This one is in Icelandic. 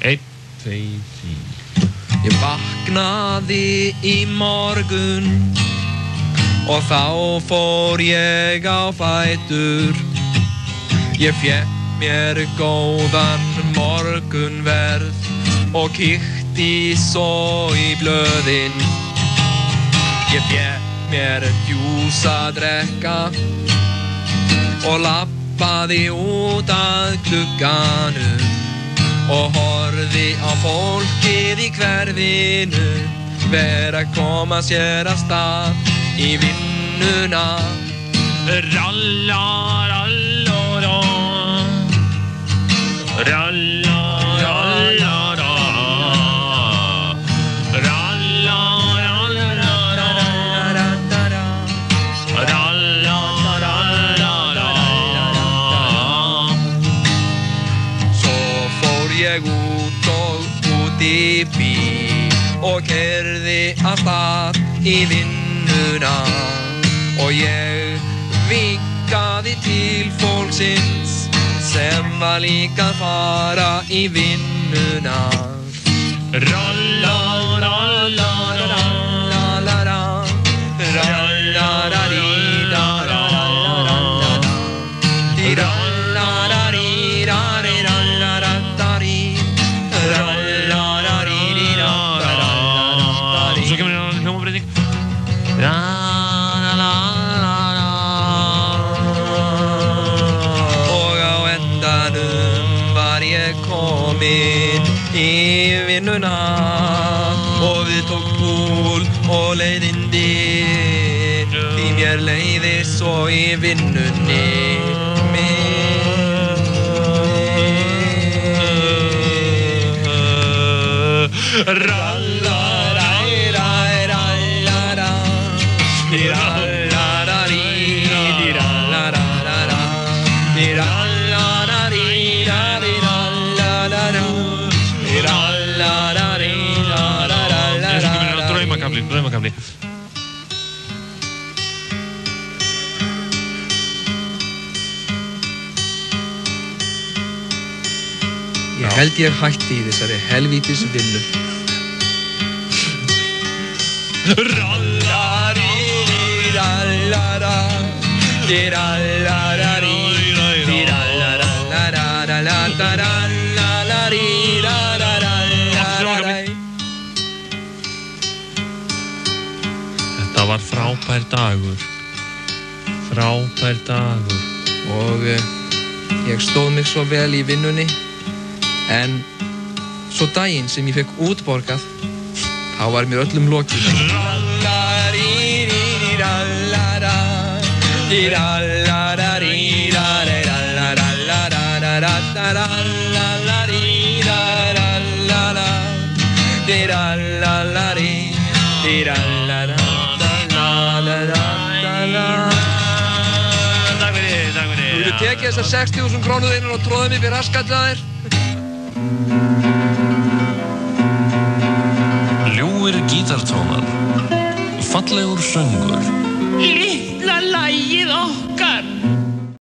1, 2, 3 Ég vaknaði í morgun og þá fór ég á fætur. Ég fékk mér góðan morgunverð og kíkti svo í blöðin. Ég fékk mér djús að drekka og labbaði út að glugganum og horfði á fólkið í hverfinu vera að koma sér af stað í vinnuna. Ralla, ralla, ralla, ralla, ralla, ralla, ralla, ég út í bíl og keyrði af stað í vinnuna og ég vinkaði til fólksins sem var líka að fara í vinnuna. Ralla, ralla, ralla, ralla, ralla, ralla, í vinnuna og við tók púl og leiðindi því mér leiði svo í vinnunni Ralla, ræ, ræ, ralla, ralla, ralla, rari, ralla, ralla, ralla, draumakafli. Ég held ég hætti í þessari helvítis vinnu. Rallari, rallara, rallarari, rallarararararararararari, rallarararararari. Það var frábær dagur og ég stóð mig svo vel í vinnunni en svo daginn sem ég fekk útborgað þá var mér öllum lokið. Þú getur tekið þessar 60.000 krónur einan og tróðið mig fyrir raskatið að þér. Ljúfir gítartónar, fallegur söngur,